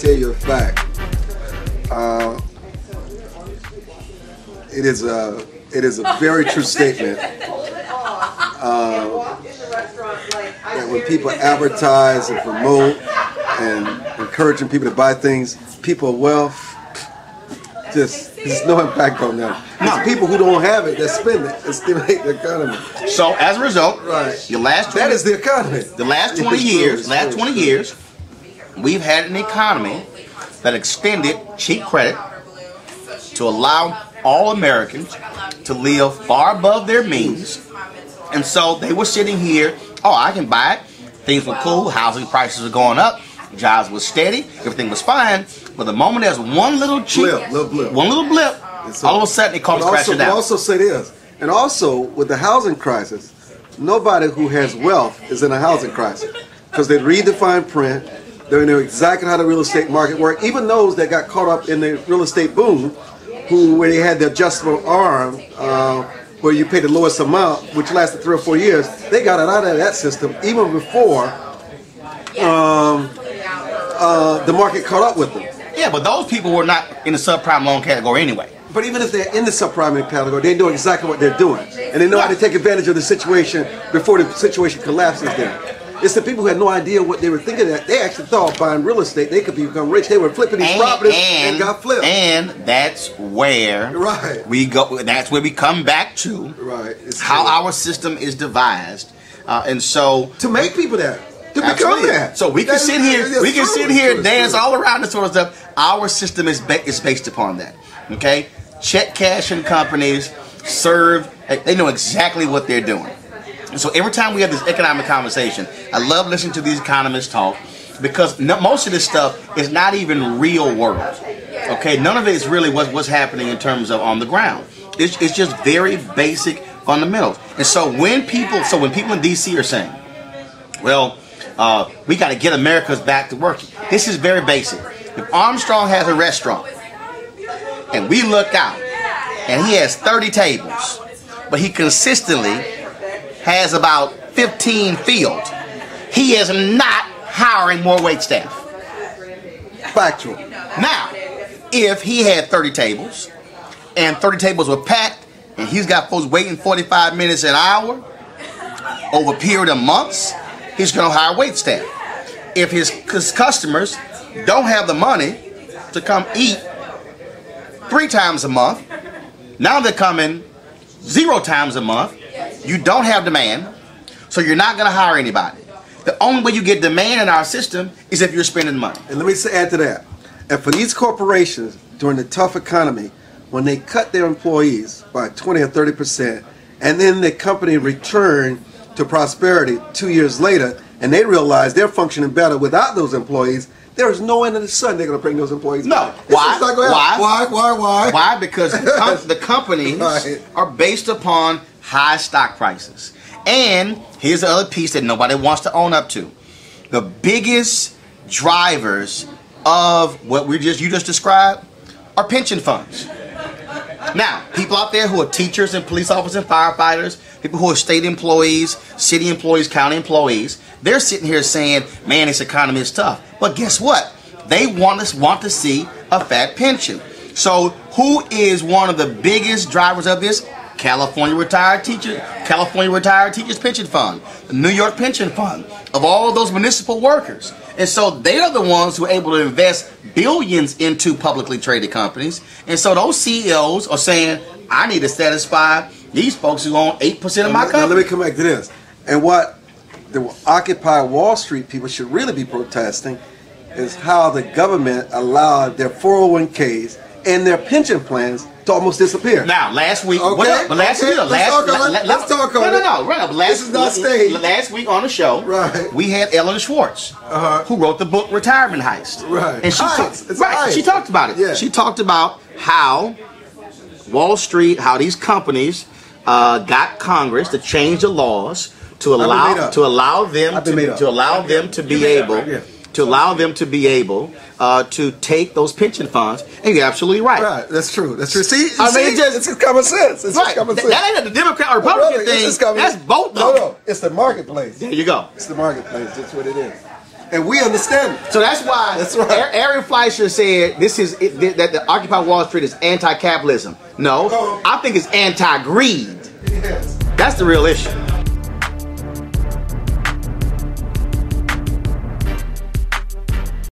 tell you a fact. It is a very true statement. That when people advertise and promote and encouraging people to buy things, people of wealth, there's no impact on them. It's people who don't have it that spend it and stimulate the economy. So as a result, right, that is the economy. The last 20 years, we've had an economy that extended cheap credit to allow all Americans to live far above their means. And so they were sitting here, oh, I can buy it. Things were cool, housing prices were going up, jobs were steady, everything was fine. But the moment there's one little blip, so, all of a sudden it comes crashing down. But also say this, and also with the housing crisis, nobody who has wealth is in a housing crisis because they read the fine print, they know exactly how the real estate market works. Even those that got caught up in the real estate boom, where they had the adjustable arm, where you pay the lowest amount, which lasted 3 or 4 years, they got it out of that system even before the market caught up with them. Yeah, but those people were not in the subprime loan category anyway. But even if they're in the subprime category, they know exactly what they're doing. And they know how to take advantage of the situation before the situation collapses them. It's the people who had no idea what they were thinking of. They actually thought buying real estate, they could become rich. They were flipping these properties and got flipped. And that's where we go. That's where we come back to how our system is devised. And so to make people that. To become that. So we can sit here, and dance all around this sort of stuff. Our system is based upon that. Okay? Check cashing companies they know exactly what they're doing. And so every time we have this economic conversation, I love listening to these economists talk because most of this stuff is not even real world. Okay? None of it is really what's happening in terms of on the ground. It's just very basic fundamentals. And so when people in DC are saying, well, we got to get America's back to working. This is very basic. If Armstrong has a restaurant and we look out and he has 30 tables, but he consistently has about 15 filled, he is not hiring more wait staff. Factual. Now, if he had 30 tables and 30 tables were packed and he's got folks waiting 45 minutes an hour over a period of months, he's going to hire wait staff. If his customers don't have the money to come eat 3 times a month, now they're coming 0 times a month, you don't have demand, so you're not going to hire anybody. The only way you get demand in our system is if you're spending money. And let me add to that. And for these corporations, during the tough economy, when they cut their employees by 20 or 30%, and then the company returned to prosperity 2 years later, and they realize they're functioning better without those employees, there is no end of the sun they're going to bring those employees back. Why? Why? Why? Because the companies are based upon high stock prices. And here's the other piece that nobody wants to own up to. The biggest drivers of what you just described are pension funds. Now, people out there who are teachers and police officers and firefighters, people who are state employees, city employees, county employees, they're sitting here saying, man, this economy is tough. But guess what? They want to see a fat pension. So who is one of the biggest drivers of this? California Retired Teachers Pension Fund, the New York Pension Fund, of all of those municipal workers. And so they are the ones who are able to invest billions into publicly traded companies. And so those CEOs are saying, I need to satisfy these folks who own 8% of my company. Now let me come back to this. And what the Occupy Wall Street people should really be protesting is how the government allowed their 401ks and their pension plans to almost disappear. Now, last week, let's talk on it. This is not staged. Last week on the show, we had Ellen Schwartz, who wrote the book Retirement Heist. And she talked about it. Yeah. She talked about how Wall Street, how these companies got Congress to change the laws to allow them to be able to take those pension funds. And you're absolutely right. Right, that's true. That's true. See, it's just common sense. It's just common sense. That ain't the Democrat or Republican thing. That's both. No, it's the marketplace. There you go. It's the marketplace. That's what it is. And we understand it. So that's why Aaron Fleischer said that the Occupy Wall Street is anti-capitalism. No, I think it's anti-greed. Yes. That's the real issue.